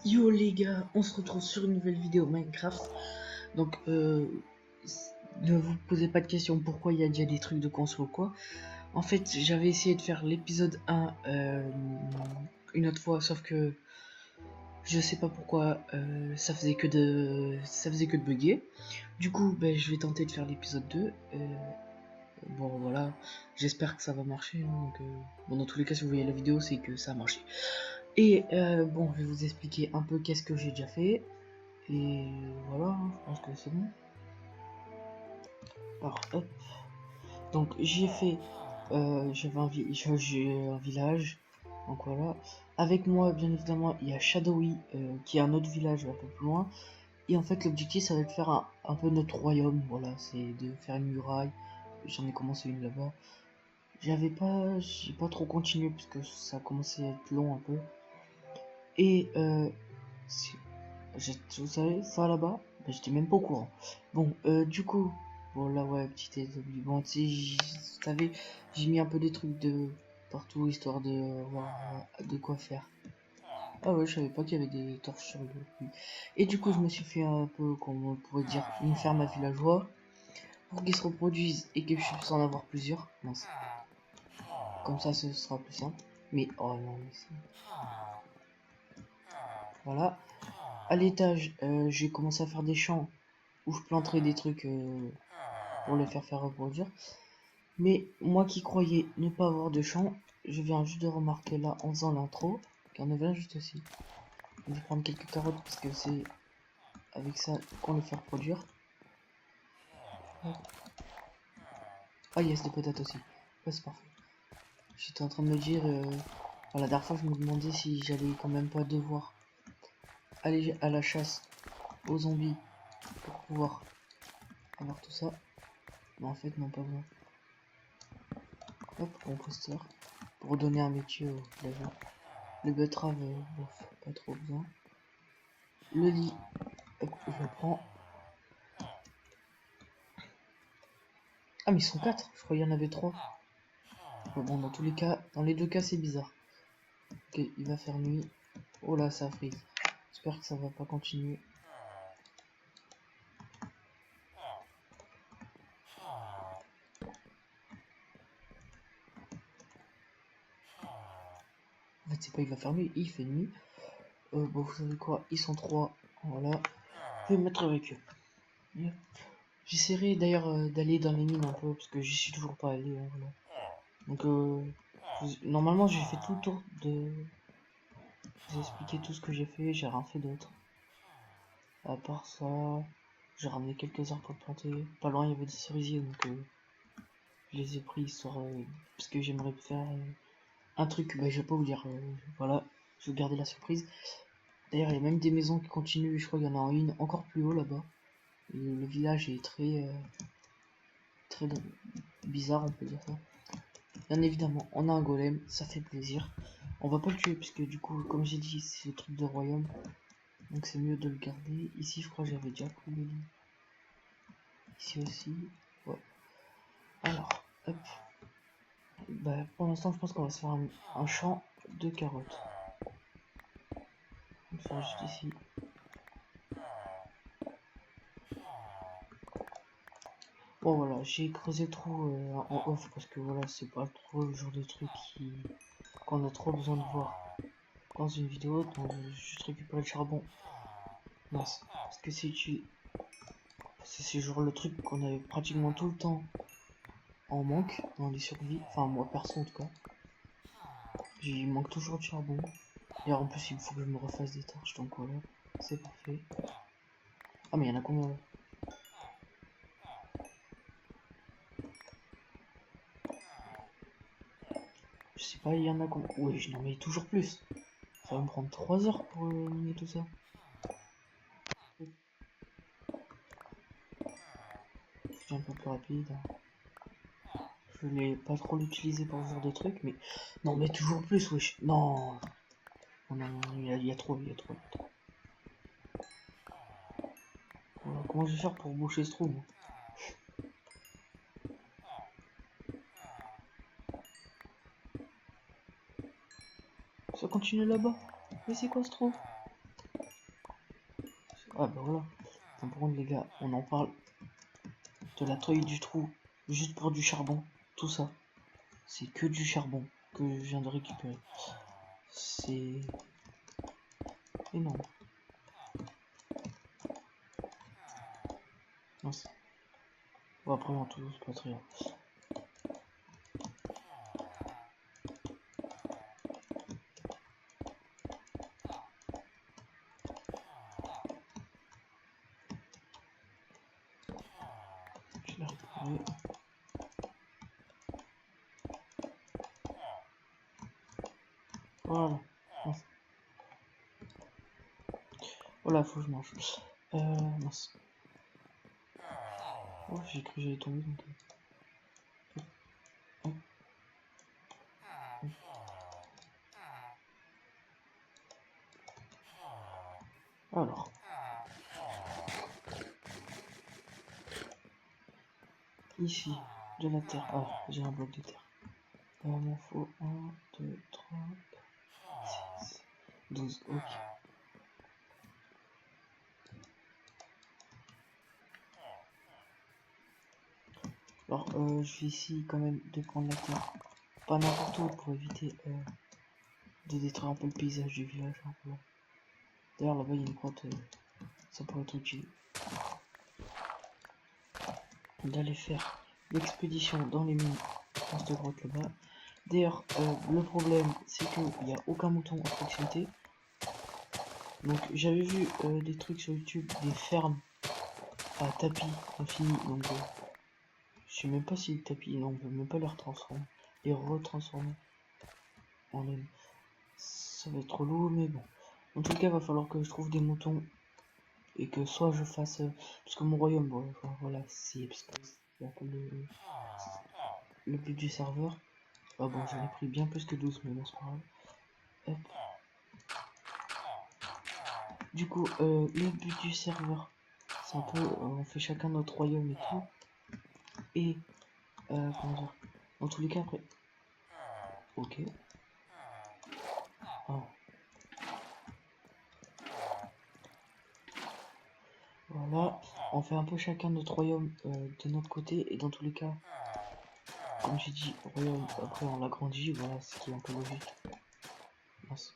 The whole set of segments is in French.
Yo les gars, on se retrouve sur une nouvelle vidéo Minecraft. Donc ne vous posez pas de questions pourquoi il y a déjà des trucs de construire ou quoi. En fait, j'avais essayé de faire l'épisode 1 une autre fois, sauf que je sais pas pourquoi ça faisait que de bugger. Du coup, ben, je vais tenter de faire l'épisode 2. Bon voilà, j'espère que ça va marcher, hein. Donc, bon, dans tous les cas, si vous voyez la vidéo, c'est que ça a marché. Et bon, je vais vous expliquer un peu qu'est-ce que j'ai déjà fait. Et voilà, hein, je pense que c'est bon. Alors, hop. Donc, j'ai fait. J'ai un village. Donc voilà. Avec moi, bien évidemment, il y a Shadowy, qui est un autre village un peu plus loin. Et en fait, l'objectif, ça va être de faire un peu notre royaume. Voilà, c'est de faire une muraille. J'en ai commencé une là-bas. J'ai pas trop continué parce que ça a commencé à être long un peu. Et vous savez, ça là-bas, ben, j'étais même pas au courant. Bon, du coup, bon là ouais, petit établi. Bon, tu sais, vous savez, j'ai mis un peu des trucs de partout histoire de voir de quoi faire. Ah ouais, je savais pas qu'il y avait des torches sur le puits. Et du coup, je me suis fait un peu, comme on pourrait dire, une ferme à villageois pour qu'ils se reproduisent et que je puisse en avoir plusieurs. Mince. Comme ça, ce sera plus simple. Mais oh non, mais voilà. À l'étage, j'ai commencé à faire des champs où je planterai des trucs pour les faire reproduire. Mais moi qui croyais ne pas avoir de champ, je viens juste de remarquer là en faisant l'intro qu'il y en avait un juste aussi. Je vais prendre quelques carottes parce que c'est avec ça qu'on les fait reproduire. Ah yes, des patates aussi. Ouais, c'est parfait. J'étais en train de me dire, la dernière fois je me demandais si j'allais quand même pas devoir aller à la chasse aux zombies pour pouvoir avoir tout ça. Mais en fait non, pas besoin. Hop, composteur. Pour donner un métier aux villageois. Le betterave, bof, pas trop besoin. Le lit, hop, je le prends. Ah mais ils sont 4, je croyais qu'il y en avait 3. Bon, dans tous les cas, dans les deux cas c'est bizarre. Ok, il va faire nuit. Oh là, ça frise. J'espère que ça va pas continuer. En fait, c'est pas il va faire nuit, il fait nuit. Bon, vous savez quoi, ils sont 3. Voilà. Je vais me mettre avec eux. Yep. J'essaierai d'ailleurs d'aller dans les mines un peu, parce que j'y suis toujours pas allé. Hein, voilà. Donc, normalement, j'ai fait tout le tour de vous expliquer tout ce que j'ai fait. J'ai rien fait d'autre. À part ça, j'ai ramené quelques arbres pour planter. Pas loin, il y avait des cerisiers, donc je les ai pris histoire parce que j'aimerais faire un truc. Bah, je vais pas vous dire. Voilà, je vais garder la surprise. D'ailleurs, il y a même des maisons qui continuent. Je crois qu'il y en a une encore plus haut là-bas. Le village est très bizarre, on peut dire ça. Bien évidemment, on a un golem, ça fait plaisir. On va pas le tuer puisque du coup, comme j'ai dit, c'est le truc de royaume. Donc c'est mieux de le garder. Ici, je crois que j'avais déjà pris le lit. Ici aussi. Ouais. Alors, hop. Bah, pour l'instant, je pense qu'on va se faire un champ de carottes. On va faire juste ici. Bon, voilà, j'ai creusé le trou en off parce que voilà, c'est pas trop le genre de truc qu'on a trop besoin de voir dans une vidéo. Donc, j'ai juste récupéré le charbon. Mince. Parce que c'est genre le truc qu'on avait pratiquement tout le temps en manque dans les survies. Enfin, moi perso en tout cas. Il manque toujours de charbon. Et en plus, il faut que je me refasse des torches. Donc voilà, c'est parfait. Ah, mais il y en a combien là? Je sais pas, il y en a combien. Oui, j'en mets toujours plus. Ça va me prendre 3 heures pour miner tout ça. Je suis un peu plus rapide. Je l'ai pas trop l'utiliser pour ce genre de truc, mais. Non, mais toujours plus, wesh. Non. Non, non, non, il y a trop, il y a trop. Comment je vais faire pour boucher ce trou, moi? Ça continue là-bas. Mais c'est quoi ce trou? Ah bah voilà. Enfin, par contre les gars, on en parle de la taille du trou juste pour du charbon. Tout ça, c'est que du charbon que je viens de récupérer. C'est énorme. Mince. Bon, après en tout, c'est pas très grave. Je l'ai récupéré. Voilà. Mince. Voilà, faut que je mange. Mince. Oh, j'ai cru que j'allais tomber. Donc... hop, hop. Alors, ici, de la terre. Ah, j'ai un bloc de terre. M'en faut 1, 2, 3, 4, 6, 12. Ok. Alors, je vais essayer quand même de prendre la terre. Pas n'importe où pour éviter de détruire un peu le paysage du village. Hein, voilà. D'ailleurs, là-bas, il y a une grotte. Ça pourrait être utile d'aller faire l'expédition dans les mines dans cette grotte là-bas. D'ailleurs, le problème, c'est qu'il n'y a aucun mouton à proximité. Donc, j'avais vu des trucs sur YouTube, des fermes à tapis infini. Donc, je sais même pas si les tapis, non, on peut même pas les retransformer. Les retransformer en laine. Ça va être trop lourd, mais bon. En tout cas, va falloir que je trouve des moutons et que soit je fasse. Parce que mon royaume, bon, voilà, c'est parce que c'est un peu le but du serveur. Ah bon, j'en ai pris bien plus que 12, mais bon, c'est pas grave. Hop. Du coup, le but du serveur, c'est un peu. On fait chacun notre royaume et tout. Et. Comment dire. Dans tous les cas, après. Ok. Ah. Voilà. On fait un peu chacun notre royaume de notre côté. Et dans tous les cas, comme j'ai dit, royaume, après on l'agrandit. Voilà, ce qui est un peu logique. Mince.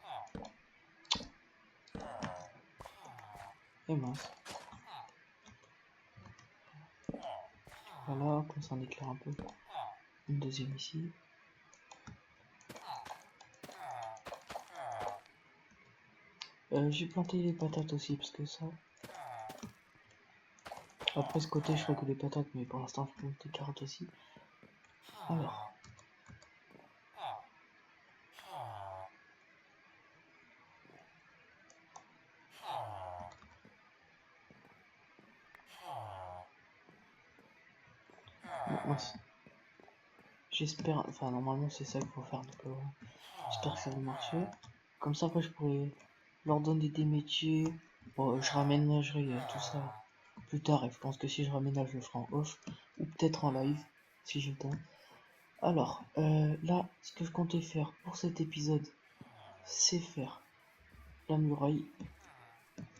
Et mince. Voilà, comme ça on éclaire un peu. Une deuxième ici. J'ai planté les patates aussi parce que ça. Après ce côté je ferai que des patates, mais pour l'instant je plante des carottes aussi. Alors. Non, mince. J'espère, enfin normalement c'est ça qu'il faut faire, donc j'espère que ça va marcher. Comme ça après je pourrais leur donner des métiers. Bon, je raménagerai tout ça plus tard et je pense que si je raménage je le ferai en off ou peut-être en live si j'ai le temps. Alors là ce que je comptais faire pour cet épisode c'est faire la muraille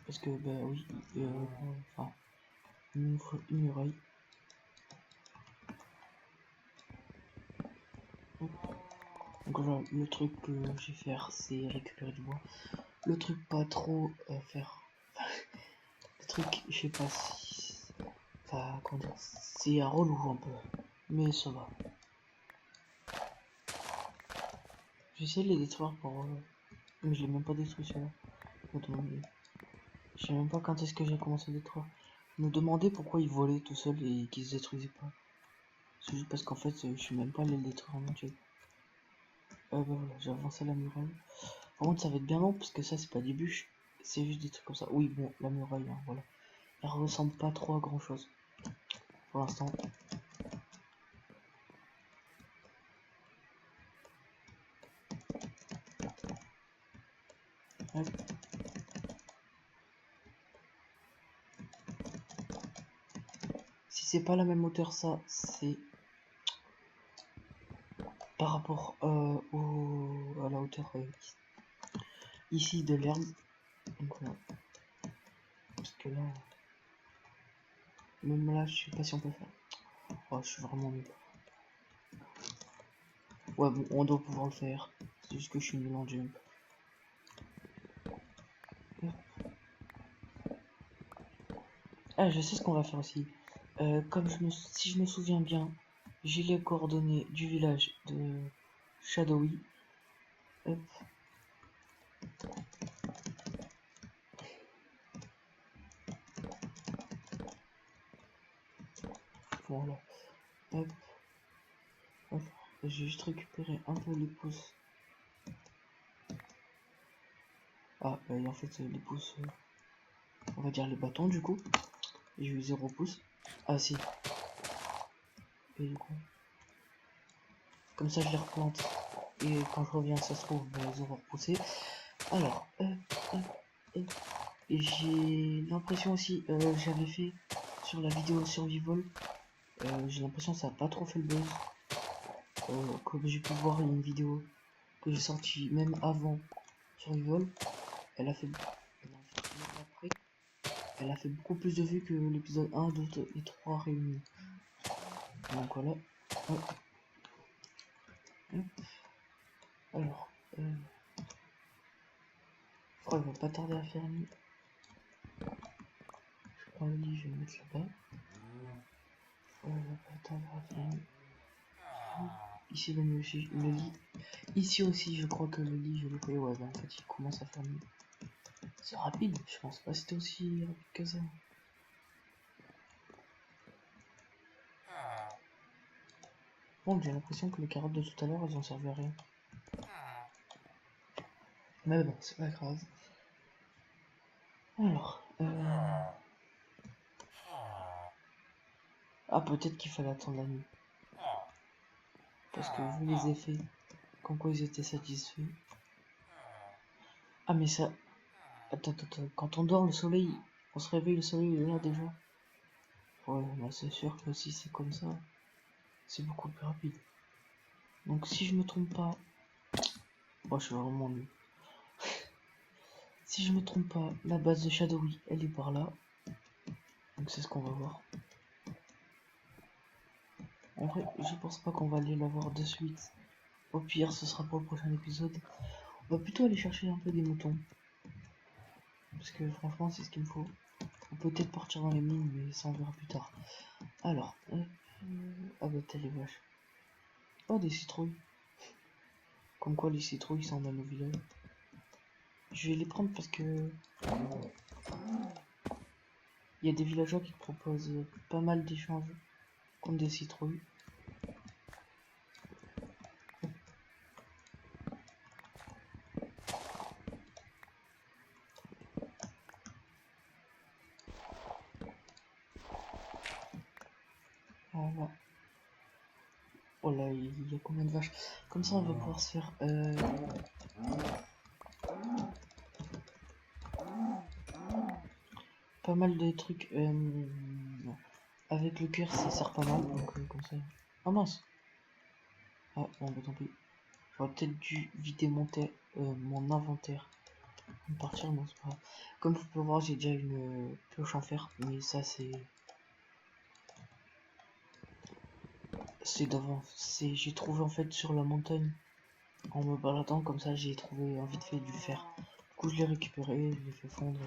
parce que bah oui enfin il nous faut une muraille. Donc voilà, le truc que je vais faire c'est récupérer du bois. Le truc pas trop faire. Le truc, je sais pas si. Enfin, comment dire. C'est un relou un peu. Mais ça va. J'essaie de les détruire pour. Mais je l'ai même pas détruit celui-là. Je sais même pas quand est-ce que j'ai commencé à détruire. Me demander pourquoi il volait tout seul et qu'il se détruisait pas. C'est juste parce qu'en fait, je suis même pas allé le détruire en entier. Bah voilà, j'ai avancé la muraille. Par contre, ça va être bien long parce que ça, c'est pas des bûches. C'est juste des trucs comme ça. Oui, bon, la muraille, hein, voilà. Elle ressemble pas trop à grand chose. Pour l'instant. Hop. Si c'est pas la même hauteur, ça, c'est par rapport à la hauteur ici de l'herbe. Donc voilà. parce que là, même là, je sais pas si on peut faire. Oh, je suis vraiment nul. Ouais, bon, on doit pouvoir le faire. C'est juste que je suis nul en jump. Ah, je sais ce qu'on va faire aussi. Si je me souviens bien, j'ai les coordonnées du village de Shadowy. Hop. Voilà. Hop. Hop. J'ai juste récupéré un peu les pouces. Ah, bah, en fait, les pouces, on va dire les bâtons du coup. J'ai eu 0 pouces. Ah, si. Et du coup, comme ça, je les replante. Et quand je reviens, ça se trouve, bah, ils auront repoussé. Alors, et j'ai l'impression aussi, j'avais fait sur la vidéo survival, j'ai l'impression que ça a pas trop fait le buzz. Comme j'ai pu voir, il y a une vidéo que j'ai sortie même avant survival, elle a fait, après, elle a fait beaucoup plus de vues que l'épisode 1, 2 et 3 réunis. Donc voilà. Alors, je crois qu'il va pas tarder à faire nuit. Je prends le lit, je vais le mettre là-bas. Il va pas tarder à faire nuit. Ici le lit. Ici aussi, je crois que le lit, je l'ai fait. Ouais, bah en fait, il commence à faire nuit. C'est rapide, je pense pas que c'était aussi rapide que ça. Bon, j'ai l'impression que les carottes de tout à l'heure, elles ont servi à rien. Mais bon, c'est pas grave. Alors, ah, peut-être qu'il fallait attendre la nuit. Parce que vu les effets, comme quoi ils étaient satisfaits. Ah, mais ça... Attends. Quand on dort, le soleil... On se réveille, le soleil est là déjà. Ouais, bah c'est sûr que si c'est comme ça, c'est beaucoup plus rapide. Donc si je me trompe pas... Bon, je suis vraiment nul. Si je me trompe pas, la base de Shadowy, elle est par là. Donc c'est ce qu'on va voir. En vrai, je pense pas qu'on va aller la voir de suite. Au pire, ce sera pour le prochain épisode. On va plutôt aller chercher un peu des moutons. Parce que franchement, c'est ce qu'il me faut. On peut peut-être partir dans les mines, mais ça on verra plus tard. Alors, ah bah t'as les vaches. Oh, des citrouilles. Comme quoi les citrouilles s'en donnent au village. Je vais les prendre parce que il y a des villageois qui proposent pas mal d'échanges contre des citrouilles. Voilà. Oh là, il y a combien de vaches? Comme ça, on va pouvoir se faire... pas mal de trucs. Avec le cuir, ça sert pas mal. Donc, comme ça... Ah mince! Ah, bon, bah tant pis. J'aurais peut-être dû vider mon inventaire. Partir, non, c'est pas grave. Comme vous pouvez voir, j'ai déjà une pioche en fer. Mais ça, c'est d'avant. J'ai trouvé en fait sur la montagne. En me baladant comme ça, j'ai trouvé vite fait du fer. Du coup, je l'ai récupéré, je l'ai fait fondre.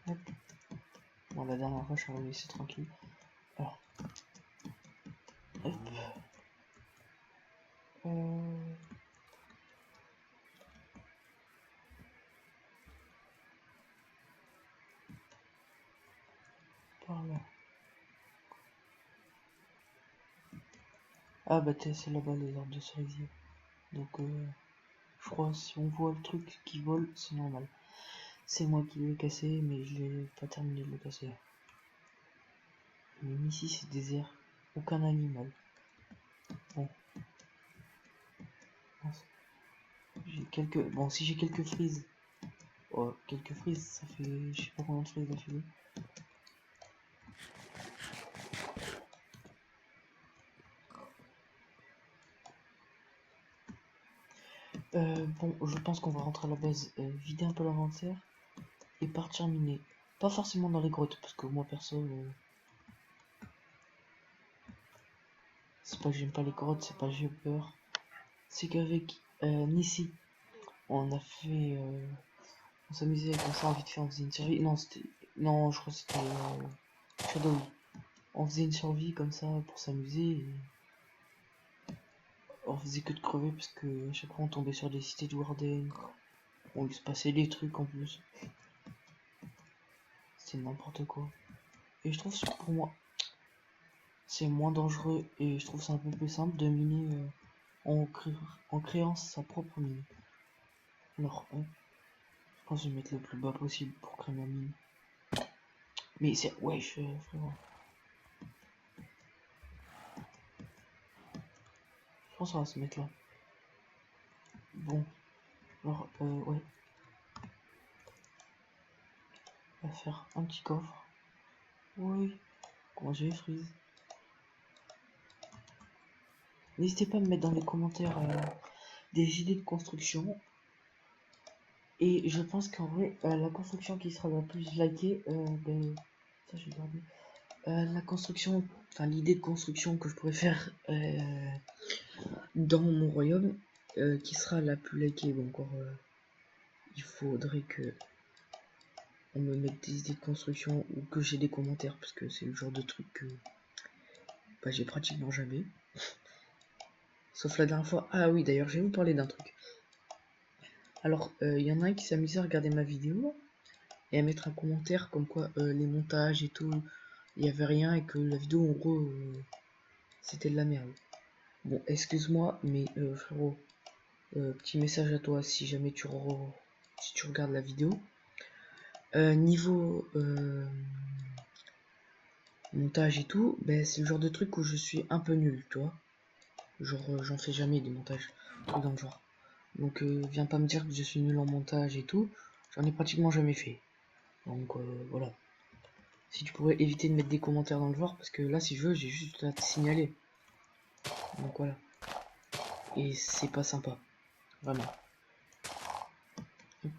Hop. Bon, la dernière fois, je suis laissé tranquille. Alors, hop. Euh... Par là. Ah bah c'est là-bas les arbres de cerisier. Donc je crois si on voit le truc qui vole, c'est normal. C'est moi qui l'ai cassé, mais je l'ai pas terminé de le casser. Mais ici c'est désert, aucun animal. Bon. J'ai quelques. Bon, si j'ai quelques frises. Oh, quelques frises, ça fait. Je sais pas combien de frises d'affilée. Bon, je pense qu'on va rentrer à la base, vider un peu l'inventaire et partir miner. Pas forcément dans les grottes, parce que moi perso, c'est pas que j'aime pas les grottes, c'est pas que j'ai peur. C'est qu'avec Nissi, on a fait. On s'amusait comme ça, vite fait, on faisait une survie. Non, c'était. Non, je crois que c'était Shadow. On faisait une survie comme ça pour s'amuser. Et on faisait que de crever parce que à chaque fois on tombait sur des cités de Warden. On lui se passait des trucs en plus. C'était n'importe quoi. Et je trouve que pour moi, c'est moins dangereux et je trouve ça un peu plus simple de miner en créant sa propre mine. Alors, je pense que je vais mettre le plus bas possible pour créer ma mine. Mais c'est. Ouais, frérot. Je pense qu'on va se mettre là. Bon, alors, ouais. On va faire un petit coffre. Oui. Comment j'ai freeze. N'hésitez pas à me mettre dans les commentaires des idées de construction. Et je pense qu'en vrai, la construction qui sera la plus likée, ça je vais garder. La construction, enfin l'idée de construction que je pourrais faire dans mon royaume, qui sera la plus likée. Bon, encore, il faudrait que on me mette des idées de construction ou que j'ai des commentaires, parce que c'est le genre de truc que j'ai pratiquement jamais. Sauf la dernière fois. Ah oui, d'ailleurs, je vais vous parler d'un truc. Alors, il y en a un qui s'amusait à regarder ma vidéo et à mettre un commentaire comme quoi les montages et tout, il y avait rien et que la vidéo en gros c'était de la merde. Bon, excuse-moi, mais frérot, petit message à toi si jamais si tu regardes la vidéo. Niveau montage et tout, ben c'est le genre de truc où je suis un peu nul, tu vois. Genre j'en fais jamais des montages, trucs dans le genre. Donc viens pas me dire que je suis nul en montage et tout, j'en ai pratiquement jamais fait. Donc voilà. Si tu pourrais éviter de mettre des commentaires dans le genre, parce que là si je veux j'ai juste à te signaler. Donc voilà. Et c'est pas sympa. Vraiment. Hop.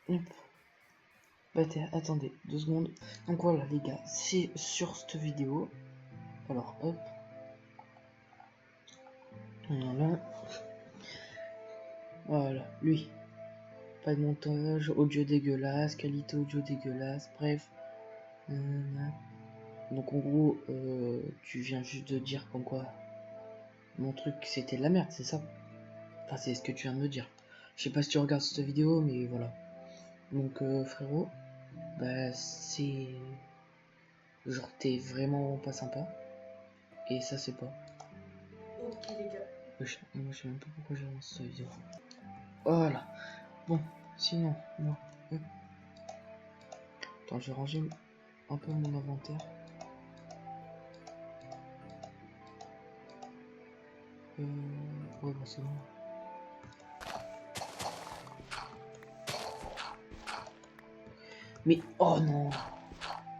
Hop. Bah attendez, 2 secondes. Donc voilà les gars, c'est sur cette vidéo. Alors hop. Voilà. Voilà, lui. Pas de montage, audio dégueulasse, qualité audio dégueulasse, bref. Donc en gros, tu viens juste de dire comme quoi mon truc c'était de la merde, c'est ça? Enfin c'est ce que tu viens de me dire. Je sais pas si tu regardes cette vidéo, mais voilà. Donc frérot, bah c'est... Genre t'es vraiment pas sympa. Et ça c'est pas. Ok les gars. Moi je sais même pas pourquoi j'ai lancé cette vidéo. Voilà. Bon, sinon, moi. Attends, je vais ranger un peu mon inventaire. Ouais, bah c'est bon. Mais, oh non.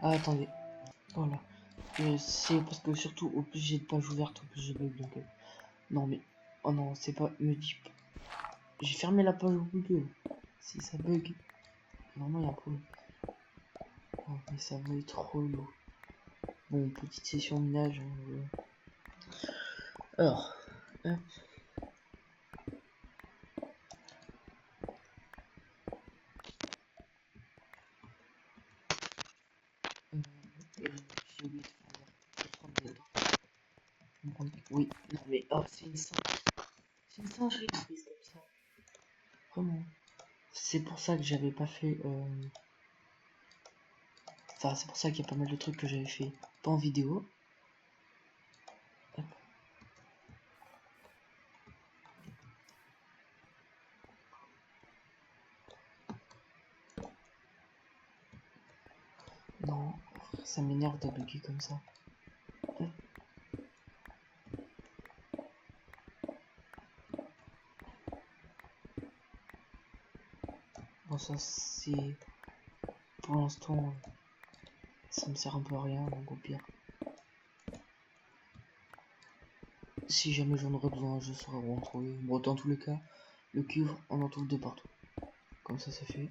Ah, attendez. Voilà. C'est parce que surtout, au plus j'ai de pages ouvertes, au plus je bug. Donc, non, mais, oh non, c'est pas. Me dis. J'ai fermé la page au milieu. Si ça bug, vraiment, il y a un problème. Oh, mais ça va être trop lourd. Bon, petite session minage. Alors, hop. J'ai oublié de faire. Oui, non mais oh, c'est une singerie de prise comme ça. Vraiment. C'est pour ça que j'avais pas fait. Enfin, c'est pour ça qu'il y a pas mal de trucs que j'avais fait pas en vidéo. Hop. Non, ça m'énerve de bugger comme ça. Hop. Bon, ça c'est. Pour l'instant, ça me sert un peu à rien, donc au pire. Si jamais j'en aurais besoin, je saurais où en trouver. Bon, dans tous les cas, le cuivre, on en trouve de partout. Comme ça, c'est fait.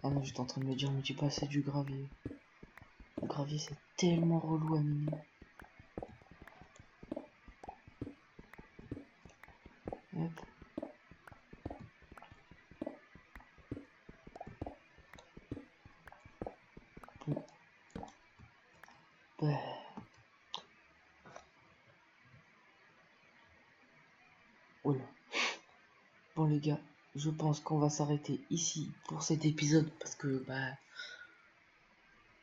Ah non, j'étais en train de me dire, mais j'ai pas assez du gravier. Le gravier, c'est tellement relou à miner. Hop. Bon. Bah. Voilà. Bon les gars, je pense qu'on va s'arrêter ici pour cet épisode parce que bah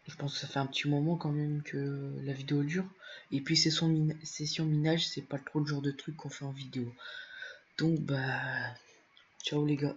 je pense que ça fait un petit moment quand même que la vidéo dure. Et puis session minage, c'est pas trop le genre de truc qu'on fait en vidéo. Donc bah ciao les gars.